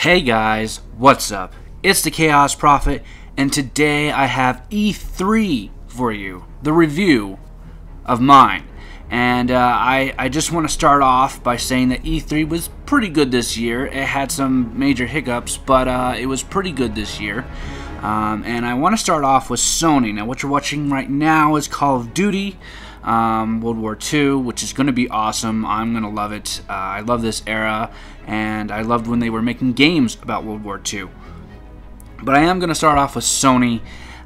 Hey guys, what's up? It's the Chaos Prophet, and today I have E3 for you, the review of mine. And I just want to start off by saying that E3 was pretty good this year. It had some major hiccups, but it was pretty good this year. And I want to start off with Sony. Now, what you're watching right now is Call of Duty World War II, which is going to be awesome. I'm going to love it. I love this era, and I loved when they were making games about World War II. But I am going to start off with Sony,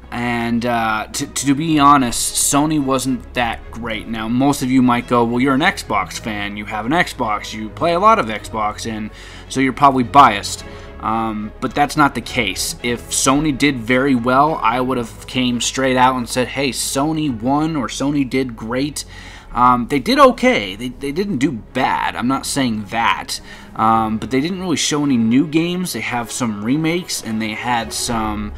and to be honest, Sony wasn't that great. Now, most of you might go, well, you're an Xbox fan, you have an Xbox, you play a lot of Xbox, and so you're probably biased. But that's not the case. If Sony did very well, I would have came straight out and said, hey, Sony won or Sony did great. They did okay. They didn't do bad. I'm not saying that. But they didn't really show any new games. They have some remakes and they had some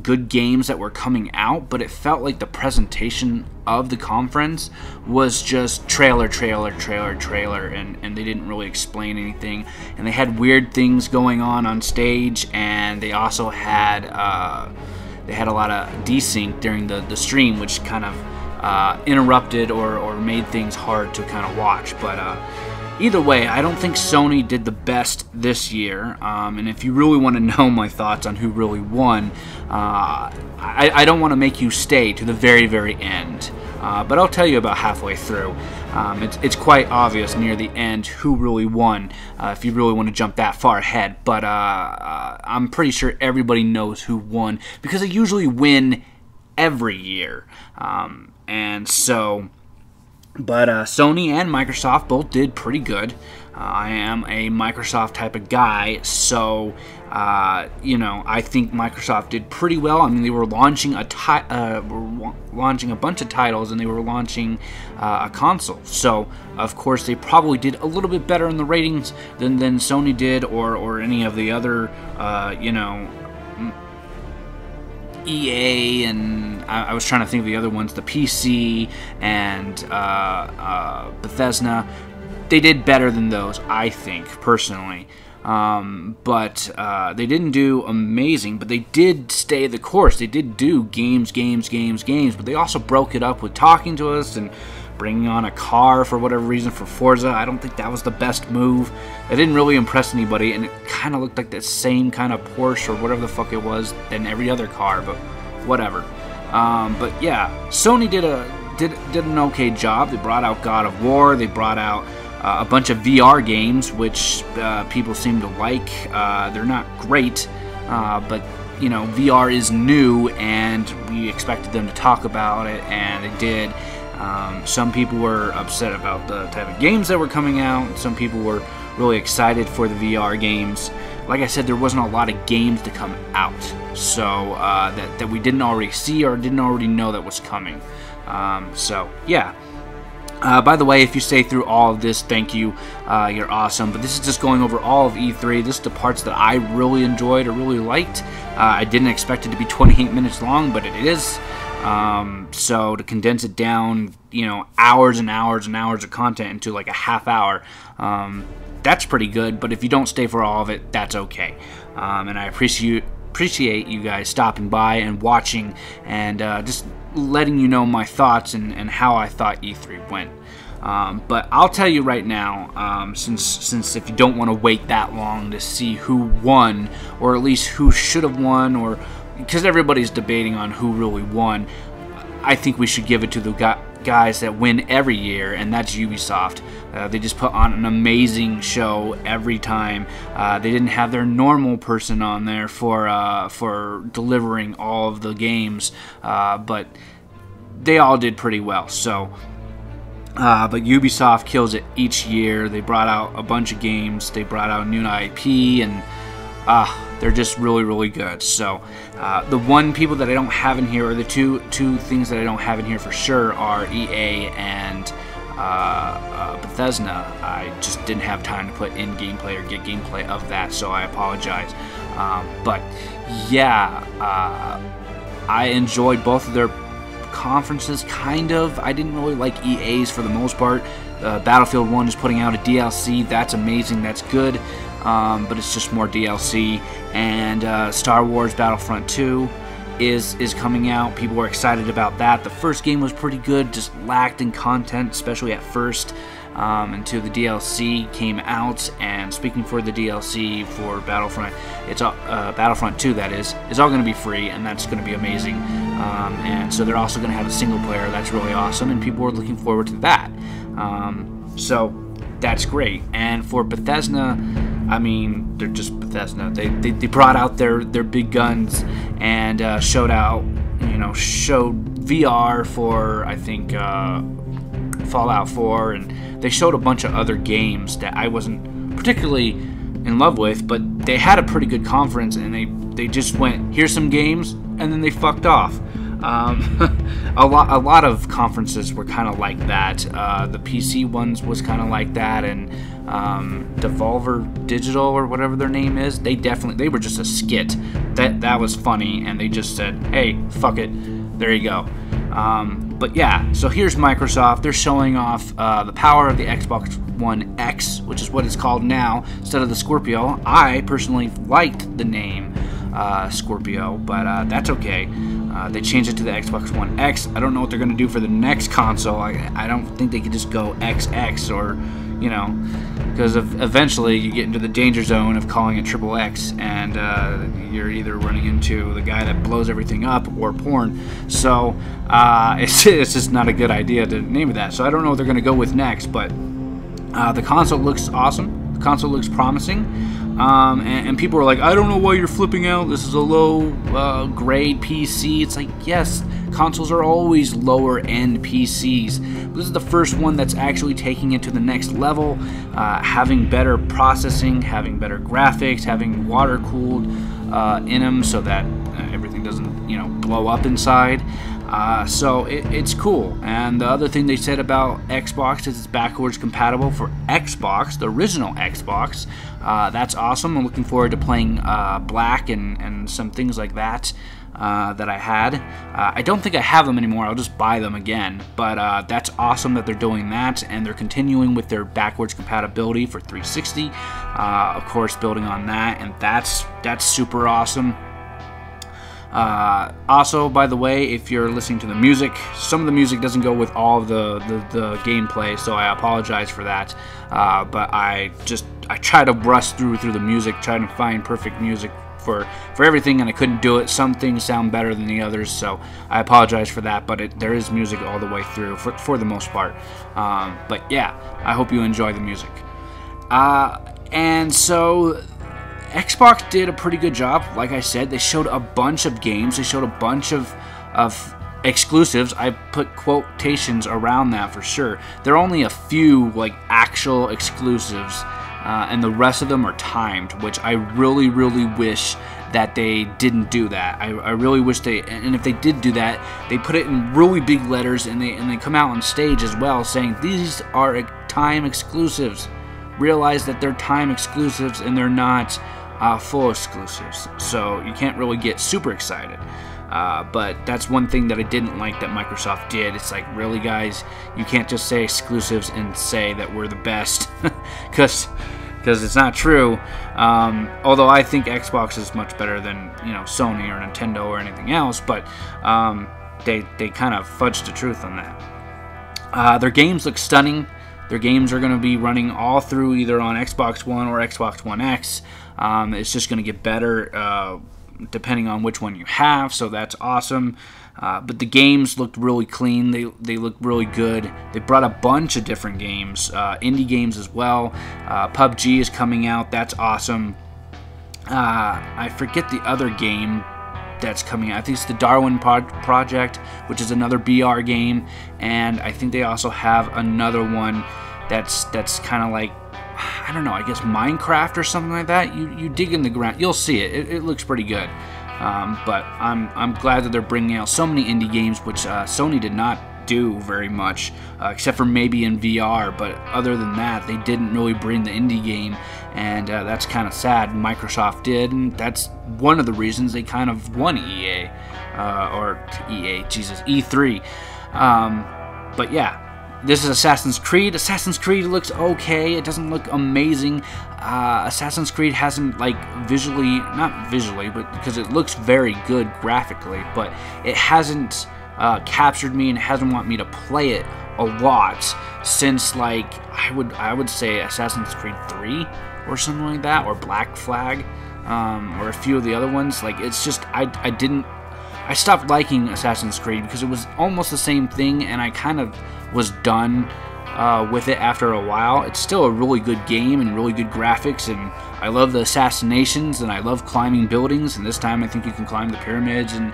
good games that were coming out, but it felt like the presentation of the conference was just trailer, and they didn't really explain anything. And they had weird things going on stage, and they also had a lot of desync during the stream, which kind of interrupted or made things hard to kind of watch. But either way, I don't think Sony did the best this year, and if you really want to know my thoughts on who really won, I don't want to make you stay to the very, very end, but I'll tell you about halfway through. It's quite obvious near the end who really won, if you really want to jump that far ahead, but I'm pretty sure everybody knows who won, because they usually win every year, and so... But Sony and Microsoft both did pretty good. I am a Microsoft type of guy, so I think Microsoft did pretty well. I mean, they were launching a bunch of titles, and they were launching a console. So of course they probably did a little bit better in the ratings than Sony did, or any of the other EA, and I was trying to think of the other ones, the PC and Bethesda. They did better than those, I think, personally. But they didn't do amazing, but they did stay the course. They did do games, but they also broke it up with talking to us and bringing on a car for whatever reason for Forza. I don't think that was the best move. It didn't really impress anybody, and it kind of looked like the same kind of Porsche or whatever the fuck it was than every other car, but whatever. But yeah, Sony did an okay job. They brought out God of War. They brought out a bunch of VR games, which people seem to like. They're not great, but VR is new, and we expected them to talk about it, and they did. Some people were upset about the type of games that were coming out. Some people were really excited for the VR games. Like I said, there wasn't a lot of games to come out, so that we didn't already see or didn't already know that was coming. So yeah. By the way, if you stay through all of this, thank you. You're awesome. But this is just going over all of E3. This is the parts that I really enjoyed or really liked. I didn't expect it to be 28 minutes long, but it is. So to condense it down, hours and hours and hours of content into like a half hour, that's pretty good. But if you don't stay for all of it, that's okay. And I appreciate you guys stopping by and watching, and just letting you know my thoughts and how I thought E3 went. But I'll tell you right now, since if you don't want to wait that long to see who won, or at least who should have won, or because everybody's debating on who really won, I think we should give it to the guys that win every year, and that's Ubisoft. They just put on an amazing show every time. They didn't have their normal person on there for delivering all of the games, but they all did pretty well. So, but Ubisoft kills it each year. They brought out a bunch of games. They brought out new IP, and they're just really, really good. So the one people that I don't have in here, or the two things that I don't have in here for sure, are EA and Bethesda. I just didn't have time to put in gameplay or get gameplay of that, so I apologize. But yeah, I enjoyed both of their conferences, kind of. I didn't really like EA's for the most part. Battlefield 1 is putting out a DLC. That's amazing. That's good. but it's just more DLC. And Star Wars Battlefront 2 is coming out. People are excited about that. The first game was pretty good, just lacked in content, especially at first, until the DLC came out. And speaking for the DLC for Battlefront, it's Battlefront 2, that is all going to be free, and that's going to be amazing. And so they're also going to have a single player. That's really awesome, and people are looking forward to that. So that's great. And for Bethesda, I mean, they're just Bethesda. They brought out their big guns and showed VR for, I think, Fallout 4, and they showed a bunch of other games that I wasn't particularly in love with, but they had a pretty good conference, and they just went, here's some games, and then they fucked off. A lot of conferences were kind of like that. The PC ones was kind of like that, and Devolver Digital, or whatever their name is, they were just a skit. That was funny, and they just said, hey, fuck it, there you go. But yeah, so here's Microsoft. They're showing off the power of the Xbox One X, which is what it's called now, instead of the Scorpio. I personally liked the name Scorpio, but that's okay. They changed it to the Xbox One X. I don't know what they're going to do for the next console. I don't think they could just go XX, or, because eventually you get into the danger zone of calling it Triple X, and you're either running into the guy that blows everything up or porn. So it's just not a good idea to name it that. So I don't know what they're going to go with next, but the console looks awesome. The console looks promising. And people are like, I don't know why you're flipping out. This is a low grade PC. It's like, yes, consoles are always lower end PCs. This is the first one that's actually taking it to the next level, having better processing, having better graphics, having water cooled in them so that everything doesn't, blow up inside. So it's cool. And the other thing they said about Xbox is it's backwards compatible for Xbox, the original Xbox. That's awesome. I'm looking forward to playing Black and some things like that that I had. I don't think I have them anymore. I'll just buy them again. But that's awesome that they're doing that, and they're continuing with their backwards compatibility for 360. Of course, building on that, and that's super awesome. Also, by the way, if you're listening to the music, some of the music doesn't go with all of the gameplay, so I apologize for that. But I try to brush through the music, trying to find perfect music for everything, and I couldn't do it. Some things sound better than the others, so I apologize for that. But there is music all the way through for the most part. But yeah, I hope you enjoy the music. And so Xbox did a pretty good job. Like I said, they showed a bunch of games. They showed a bunch of exclusives. I put quotations around that for sure. There are only a few actual exclusives, and the rest of them are timed, which I really, really wish that they didn't do that. I really wish and if they did do that, they put it in really big letters, and they come out on stage as well saying these are time exclusives. Realize that they're time exclusives and they're not full exclusives, so you can't really get super excited. But that's one thing that I didn't like that Microsoft did. It's like, really, guys, you can't just say exclusives and say that we're the best, because it's not true. Although I think Xbox is much better than Sony or Nintendo or anything else, but they kind of fudged the truth on that. Their games look stunning. Their games are going to be running all through either on Xbox One or Xbox One X. It's just going to get better depending on which one you have, so that's awesome. But the games looked really clean. They looked really good. They brought a bunch of different games, indie games as well. PUBG is coming out. That's awesome. I forget the other game that's coming out. I think it's the Darwin Project, which is another BR game, and I think they also have another one that's kind of like, I don't know, I guess Minecraft or something like that. You dig in the ground, you'll see it. It looks pretty good. But I'm glad that they're bringing out so many indie games, which Sony did not do very much, except for maybe in VR. But other than that, they didn't really bring the indie game, and that's kind of sad. Microsoft did, and that's one of the reasons they kind of won E3. But yeah, This is Assassin's Creed. Assassin's Creed looks okay. It doesn't look amazing. Assassin's Creed hasn't, like, not visually, but because it looks very good graphically, but it hasn't captured me and hasn't want me to play it a lot since, like, I would say Assassin's Creed 3 or something like that, or Black Flag, or a few of the other ones. Like, it's just, I stopped liking Assassin's Creed because it was almost the same thing, and I kind of was done with it after a while. It's still a really good game and really good graphics, and I love the assassinations, and I love climbing buildings, and this time I think you can climb the pyramids and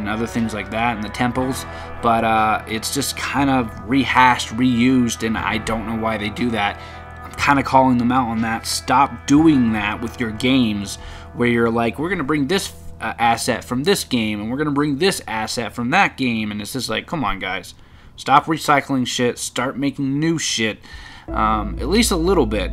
other things like that, and the temples, but it's just kind of rehashed, reused, and I don't know why they do that. I'm kind of calling them out on that. Stop doing that with your games, where you're like, we're going to bring this asset from this game, and we're going to bring this asset from that game, and it's just like, come on, guys. Stop recycling shit. Start making new shit. At least a little bit.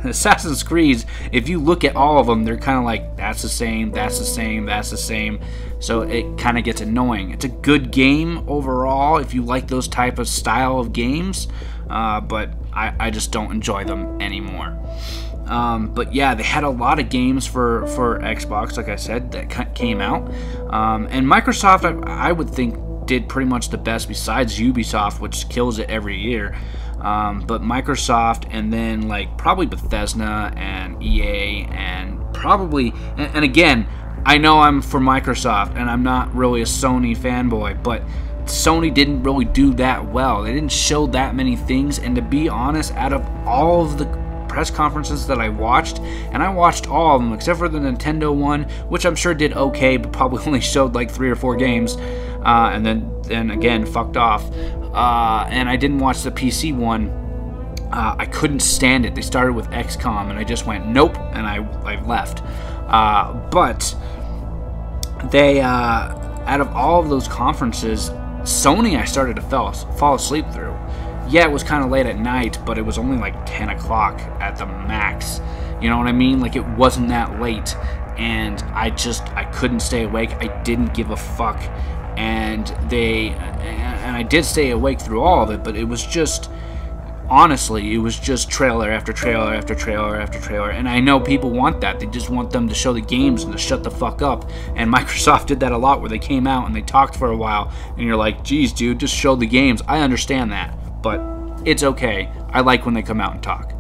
Assassin's Creed, if you look at all of them, they're kind of like, that's the same, that's the same, that's the same. So it kind of gets annoying. It's a good game overall if you like those type of style of games, but I just don't enjoy them anymore. But yeah, they had a lot of games for Xbox, like I said, that came out. And Microsoft, I would think, did pretty much the best besides Ubisoft, which kills it every year. But Microsoft, and then like probably Bethesda and EA, and probably, and again, I know I'm for Microsoft and I'm not really a Sony fanboy, but Sony didn't really do that well. They didn't show that many things, and to be honest, out of all of the press conferences that I watched, and I watched all of them except for the Nintendo one, which I'm sure did okay, but probably only showed like 3 or 4 games, and then again fucked off. And I didn't watch the PC one. I couldn't stand it. They started with XCOM, and I just went nope, and I left. But they, out of all of those conferences, Sony I started to fall asleep through. Yeah, it was kind of late at night, but it was only like 10 o'clock at the max. You know what I mean? Like, it wasn't that late, and I couldn't stay awake. I didn't give a fuck, and I did stay awake through all of it, but it was just, honestly, it was just trailer after trailer after trailer after trailer, and I know people want that. They just want them to show the games and to shut the fuck up, and Microsoft did that a lot, where they came out and they talked for a while, and you're like, geez, dude, just show the games. I understand that, but it's okay. I like when they come out and talk.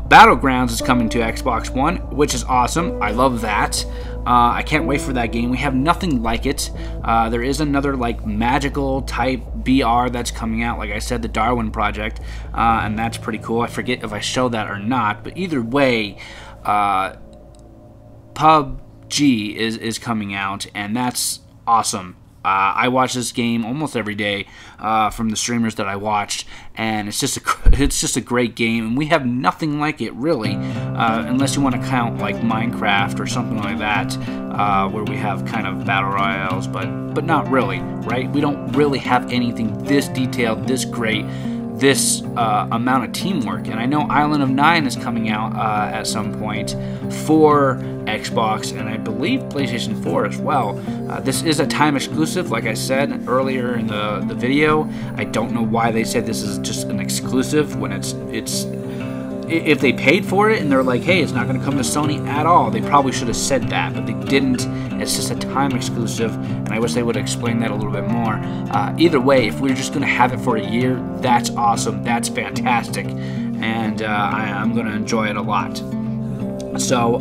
Battlegrounds is coming to Xbox One, which is awesome. I love that. I can't wait for that game. We have nothing like it. There is another like magical type BR that's coming out, like I said, the Darwin Project, and that's pretty cool. I forget if I show that or not, but either way, PUBG is coming out, and that's awesome. I watch this game almost every day from the streamers that I watched, and it's just a great game, and we have nothing like it really, unless you want to count like Minecraft or something like that, where we have kind of battle royales, but not really, right? We don't really have anything this detailed, this great, this amount of teamwork. And I know Island of Nine is coming out at some point for Xbox, and I believe PlayStation 4 as well. This is a time exclusive, like I said earlier in the video. I don't know why they said this is just an exclusive when it's if they paid for it and they're like, hey, it's not going to come to Sony at all, they probably should have said that, but they didn't. It's just a time exclusive, and I wish they would explain that a little bit more. Either way, if we're just going to have it for a year, that's awesome, that's fantastic, and I'm going to enjoy it a lot. So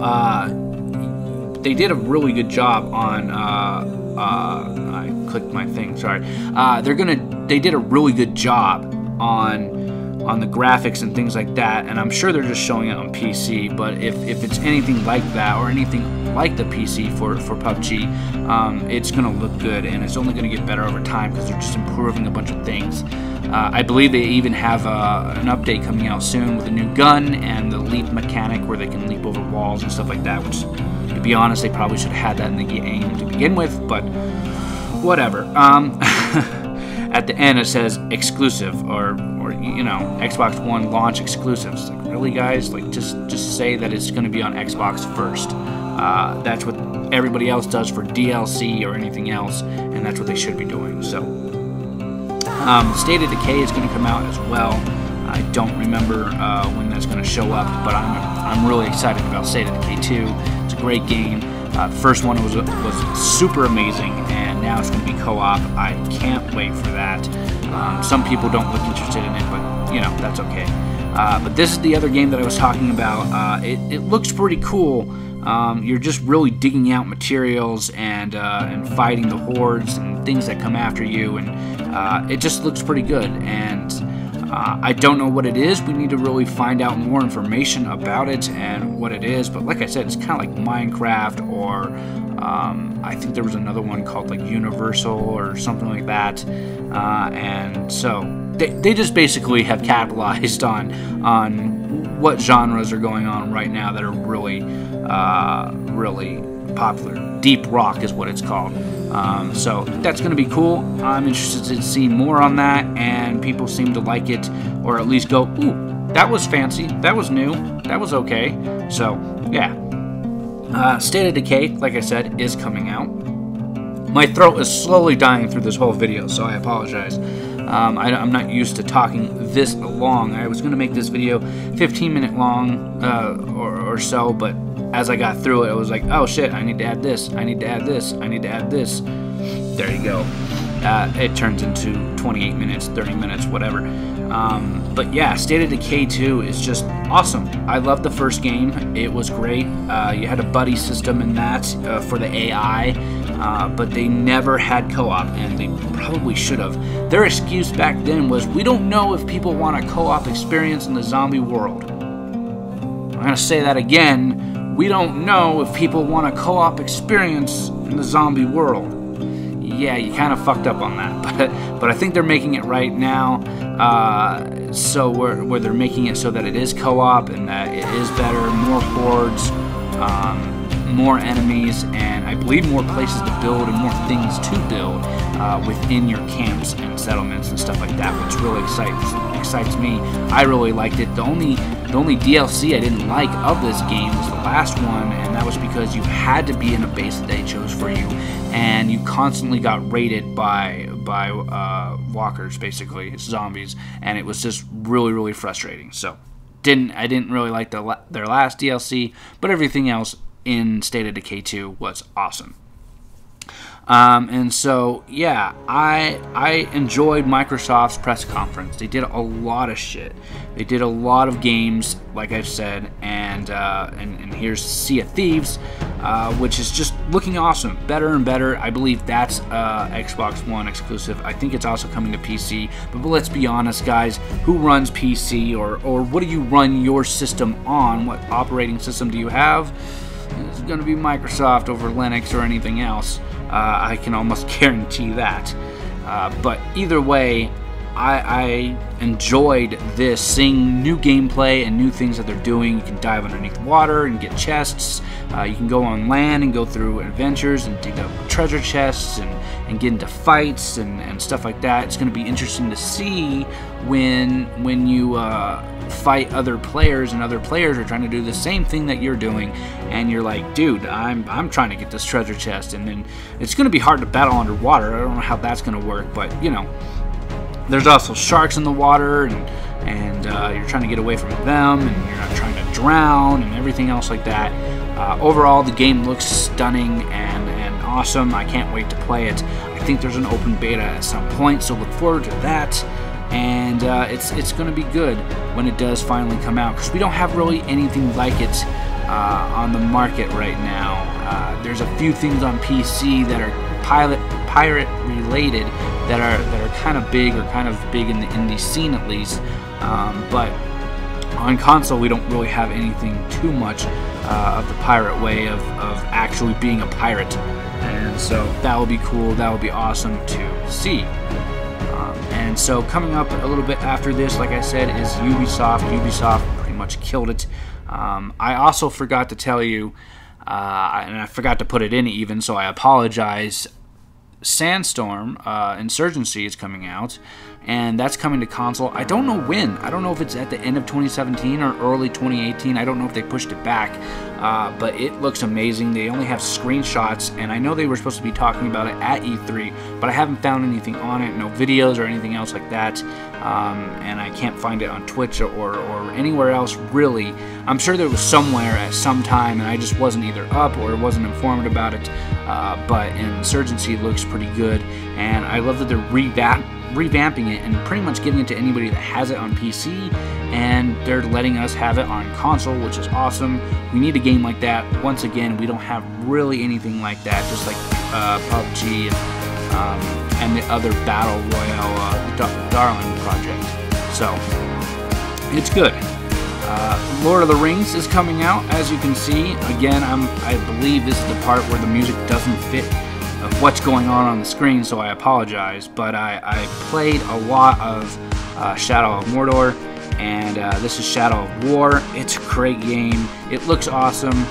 they did a really good job on I clicked my thing, sorry. They did a really good job on the graphics and things like that, and I'm sure they're just showing it on PC, but if it's anything like that or anything like the PC for PUBG, it's going to look good, and it's only going to get better over time because they're just improving a bunch of things. I believe they even have an update coming out soon with a new gun and the leap mechanic where they can leap over walls and stuff like that, which, to be honest, they probably should have had that in the game to begin with, but whatever. At the end it says exclusive, or you know, Xbox One launch exclusives. Like, really, guys? Like, just say that it's going to be on Xbox first. That's what everybody else does for DLC or anything else, and that's what they should be doing. So State of Decay is going to come out as well. I don't remember when that's going to show up, but I'm really excited about State of Decay 2. It's a great game. The first one was super amazing, and now it's going to be co-op. I can't wait for that. Some people don't look interested in it, but you know, that's okay. But this is the other game that I was talking about. It looks pretty cool. You're just really digging out materials and fighting the hordes and things that come after you, and it just looks pretty good. And I don't know what it is. We need to really find out more information about it and what it is. But like I said, it's kind of like Minecraft, or I think there was another one called like Universal or something like that. And so they just basically have capitalized on what genres are going on right now that are really popular. Deep rock is what it's called. So that's going to be cool. I'm interested to see more on that, and people seem to like it, or at least go, ooh, that was fancy, that was new, that was okay. So yeah, State of Decay, like I said, is coming out. My throat is slowly dying through this whole video, so I apologize. I'm not used to talking this long. I was going to make this video 15-minute long or so, but as I got through it, I was like, oh shit, I need to add this, I need to add this, I need to add this. There you go. It turns into 28 minutes, 30 minutes, whatever. But yeah, State of Decay 2 is just awesome. I loved the first game. It was great. You had a buddy system in that for the AI, but they never had co-op, and they probably should have. Their excuse back then was, we don't know if people want a co-op experience in the zombie world. I'm going to say that again. We don't know if people want a co-op experience in the zombie world. Yeah, you kind of fucked up on that, but I think they're making it right now. So where they're making it so that it is co-op and that it is better, more hordes, more enemies, and I believe more places to build and more things to build within your camps and settlements and stuff like that, which really excites me. I really liked it. The only DLC I didn't like of this game was the last one, and that was because you had to be in a base that they chose for you, and you constantly got raided by walkers, basically zombies, and it was just really frustrating. So I didn't really like their last DLC, but everything else in State of Decay 2 was awesome. And so, yeah, I enjoyed Microsoft's press conference. They did a lot of shit. They did a lot of games, like I've said, and here's Sea of Thieves, which is just looking awesome, better and better. I believe that's Xbox One exclusive. I think it's also coming to PC. But let's be honest, guys, who runs PC, or what do you run your system on? What operating system do you have? It's going to be Microsoft over Linux or anything else. I can almost guarantee that. But either way, I enjoyed this, seeing new gameplay and new things that they're doing. You can dive underneath water and get chests. You can go on land and go through adventures and dig up treasure chests and get into fights and stuff like that. It's going to be interesting to see when you fight other players, and other players are trying to do the same thing that you're doing, and you're like, dude, I'm trying to get this treasure chest, and then it's going to be hard to battle underwater. I don't know how that's going to work, but you know, there's also sharks in the water, and you're trying to get away from them, and you're not trying to drown, and everything else like that. Overall, the game looks stunning and awesome. I can't wait to play it. I think there's an open beta at some point, so look forward to that. And it's going to be good when it does finally come out, because we don't have really anything like it on the market right now. There's a few things on PC that are pirate related that are kind of big, or kind of big in the indie scene at least, but on console we don't really have anything too much of the pirate way of actually being a pirate, and so that will be cool. That will be awesome to see. And so coming up a little bit after this, like I said, is Ubisoft. Ubisoft pretty much killed it. I also forgot to tell you, and I forgot to put it in even, so I apologize. Sandstorm Insurgency is coming out, and that's coming to console. I don't know when. I don't know if it's at the end of 2017 or early 2018. I don't know if they pushed it back, but it looks amazing. They only have screenshots, and I know they were supposed to be talking about it at E3, but I haven't found anything on it, no videos or anything else like that, and I can't find it on Twitch or anywhere else, really. I'm sure there was somewhere at some time, and I just wasn't either up or wasn't informed about it, but Insurgency looks pretty good, and I love that they're revamping it and pretty much giving it to anybody that has it on PC, and they're letting us have it on console, which is awesome. We need a game like that. Once again, we don't have really anything like that, just like PUBG and the other Battle Royale Darling project. So, it's good. Lord of the Rings is coming out, as you can see. Again, I believe this is the part where the music doesn't fit of what's going on the screen, so I apologize, but I played a lot of Shadow of Mordor, and this is Shadow of War. It's a great game. It looks awesome.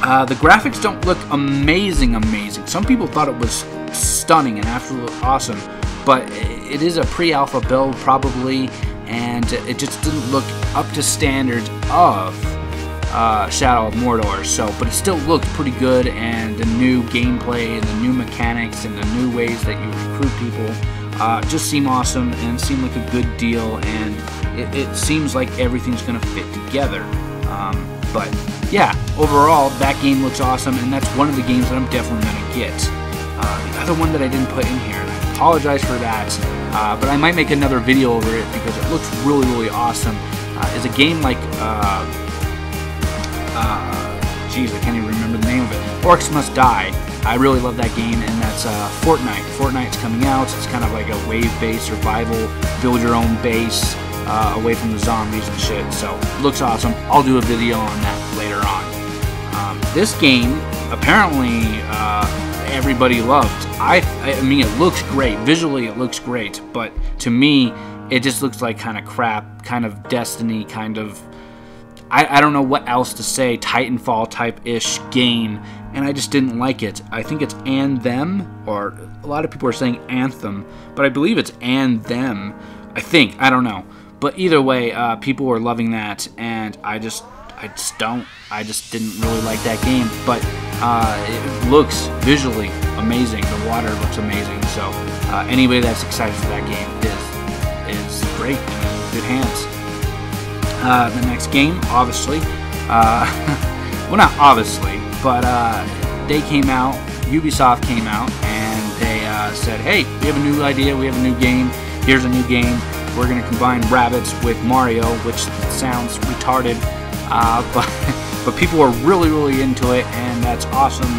The graphics don't look amazing. Some people thought it was stunning and absolutely awesome, but it is a pre-alpha build probably, and it just didn't look up to standards of Shadow of Mordor, but it still looked pretty good, and the new gameplay and the new mechanics and the new ways that you recruit people just seem awesome and seem like a good deal, and it seems like everything's going to fit together. But yeah, overall, that game looks awesome, and that's one of the games that I'm definitely going to get. The other one that I didn't put in here, and I apologize for that, but I might make another video over it because it looks really, really awesome, is a game like geez, I can't even remember the name of it. Orcs Must Die. I really love that game, and that's Fortnite. Fortnite's coming out. It's kind of like a wave-based survival, build your own base, away from the zombies and shit. So, looks awesome. I'll do a video on that later on. This game, apparently, everybody loved. I mean, it looks great. Visually, it looks great, but to me, it just looks like kind of crap, kind of Destiny, kind of... I don't know what else to say, Titanfall type-ish game, and I just didn't like it. I think it's And Them, or a lot of people are saying Anthem, but I believe it's And Them, I think, I don't know. But either way, people were loving that, and I just didn't really like that game, but it looks visually amazing. The water looks amazing, so anybody that's excited for that game is great and in good hands. The next game, obviously, well, not obviously, but they came out, Ubisoft came out, and they said, hey, we have a new idea, we have a new game, here's a new game, we're going to combine Rabbids with Mario, which sounds retarded, but people are really, really into it, and that's awesome.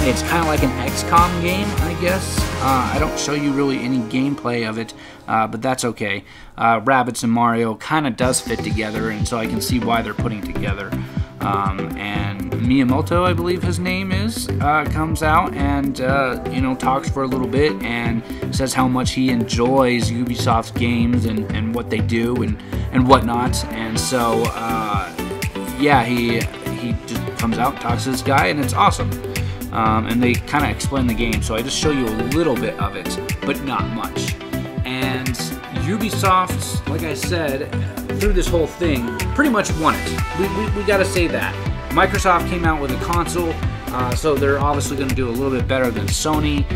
It's kind of like an XCOM game, I guess. I don't show you really any gameplay of it, but that's okay. Rabbids and Mario kind of does fit together, and so I can see why they're putting it together. And Miyamoto, I believe his name is, comes out and, you know, talks for a little bit and says how much he enjoys Ubisoft's games and what they do and whatnot. And so, yeah, he just comes out, talks to this guy, and it's awesome. And they kind of explain the game, so I just show you a little bit of it, but not much. And Ubisoft, like I said, through this whole thing, pretty much won it. We gotta say that. Microsoft came out with a console, so they're obviously going to do a little bit better than Sony,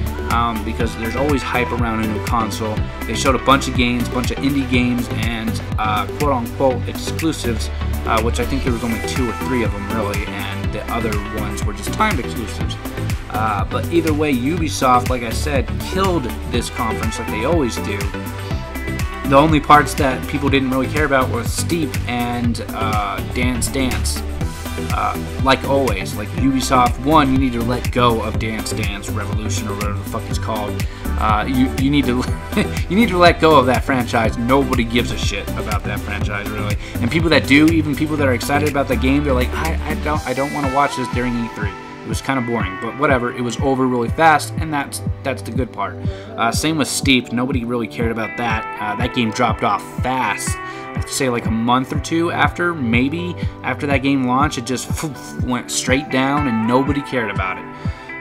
because there's always hype around a new console. They showed a bunch of games, a bunch of indie games, and quote-unquote exclusives, which I think there was only 2 or 3 of them really, and the other ones were just timed exclusives. But either way, Ubisoft, like I said, killed this conference like they always do. The only parts that people didn't really care about were Steep and Dance Dance. Like always, like Ubisoft, one, you need to let go of Dance Dance Revolution or whatever the fuck it's called. You need to you need to let go of that franchise. Nobody gives a shit about that franchise really, and people that do, even people that are excited about the game, they're like, I don't want to watch this during E3. It was kind of boring, but whatever. It was over really fast, and that's the good part. Same with Steep. Nobody really cared about that. That game dropped off fast. I'd say like a month or 2 after, maybe after that game launched, it just went straight down, and nobody cared about it.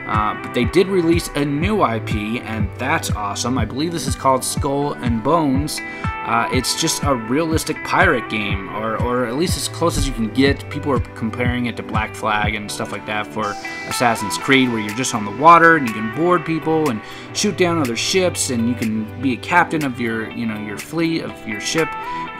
But they did release a new IP, and that's awesome. I believe this is called Skull and Bones. It's just a realistic pirate game, or at least as close as you can get. People are comparing it to Black Flag and stuff like that for Assassin's Creed, where you're just on the water and you can board people and shoot down other ships, and you can be a captain of your fleet, of your ship,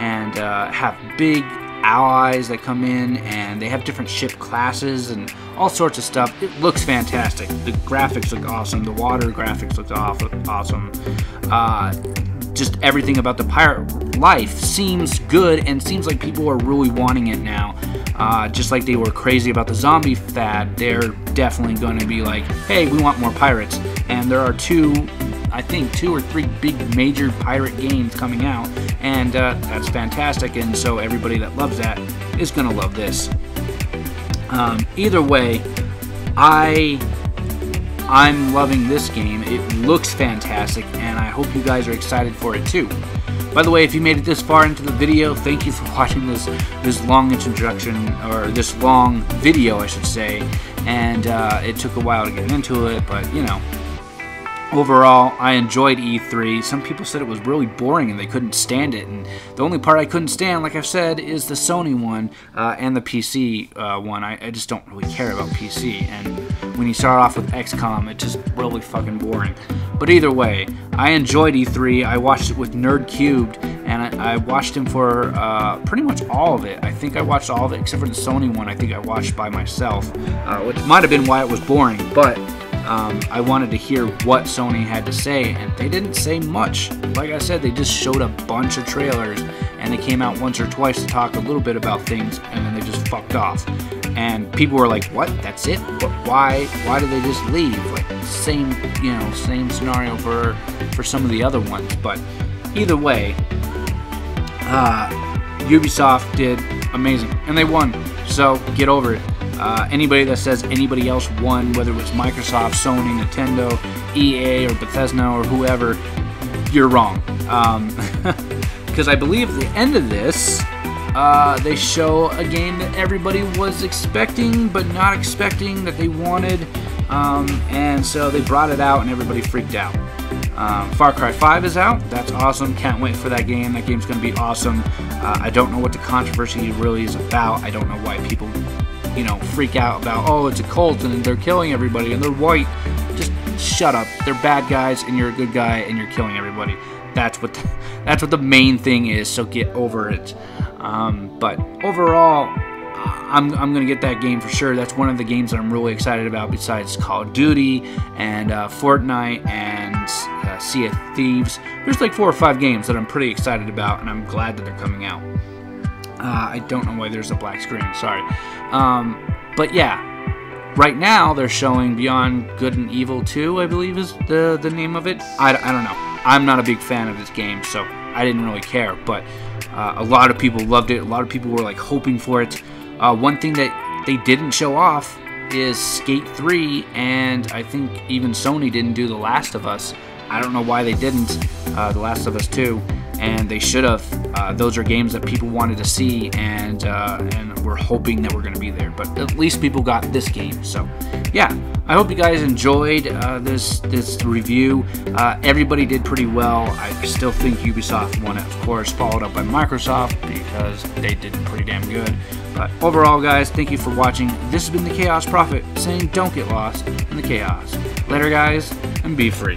and have big allies that come in, and they have different ship classes and all sorts of stuff. It looks fantastic. The graphics look awesome. The water graphics look awesome. Just everything about the pirate life seems good, and seems like people are really wanting it now. Just like they were crazy about the zombie fad, they're definitely going to be like, hey, we want more pirates. And there are I think two or three big major pirate games coming out, and that's fantastic, and so everybody that loves that is going to love this. Either way, I'm loving this game. It looks fantastic, and I hope you guys are excited for it too. By the way, if you made it this far into the video, thank you for watching this long introduction, or this long video, I should say. And it took a while to get into it, but you know. Overall, I enjoyed E3. Some people said it was really boring and they couldn't stand it. And the only part I couldn't stand, like I've said, is the Sony one and the PC one. I just don't really care about PC. And when you start off with XCOM, it's just really fucking boring. But either way, I enjoyed E3. I watched it with Nerd Cubed, and I watched him for pretty much all of it. I think I watched all of it except for the Sony one. I think I watched by myself, which might have been why it was boring. But I wanted to hear what Sony had to say, and they didn't say much. Like I said, they just showed a bunch of trailers, and they came out once or twice to talk a little bit about things, and then they just fucked off. And people were like, "What? That's it? But why did they just leave?" Like same scenario for some of the other ones. But either way, Ubisoft did amazing, and they won. So get over it. Anybody that says anybody else won, whether it was Microsoft, Sony, Nintendo, EA, or Bethesda, or whoever, you're wrong. Because I believe at the end of this, they show a game that everybody was expecting, but not expecting, that they wanted, and so they brought it out, and everybody freaked out. Far Cry 5 is out. That's awesome. Can't wait for that game. That game's going to be awesome. I don't know what the controversy really is about. I don't know why people freak out about, oh, it's a cult and they're killing everybody and they're white. Just shut up. They're bad guys and you're a good guy and you're killing everybody. That's what the main thing is, so get over it. But overall, I'm gonna get that game for sure. That's one of the games that I'm really excited about, besides Call of Duty and Fortnite and Sea of Thieves. There's like 4 or 5 games that I'm pretty excited about, and I'm glad that they're coming out. I don't know why there's a black screen, sorry. But yeah, right now they're showing Beyond Good and Evil 2, I believe is the name of it. I don't know. I'm not a big fan of this game, so I didn't really care. But a lot of people loved it. A lot of people were like hoping for it. One thing that they didn't show off is Skate 3, and I think even Sony didn't do The Last of Us. I don't know why they didn't. The Last of Us 2. And they should have. Those are games that people wanted to see, and we're hoping that we're going to be there. But at least people got this game. So, yeah, I hope you guys enjoyed this review. Everybody did pretty well. I still think Ubisoft won it, of course, followed up by Microsoft, because they did pretty damn good. But overall, guys, thank you for watching. This has been the Chaos Prophet saying, don't get lost in the chaos. Later, guys, and be free.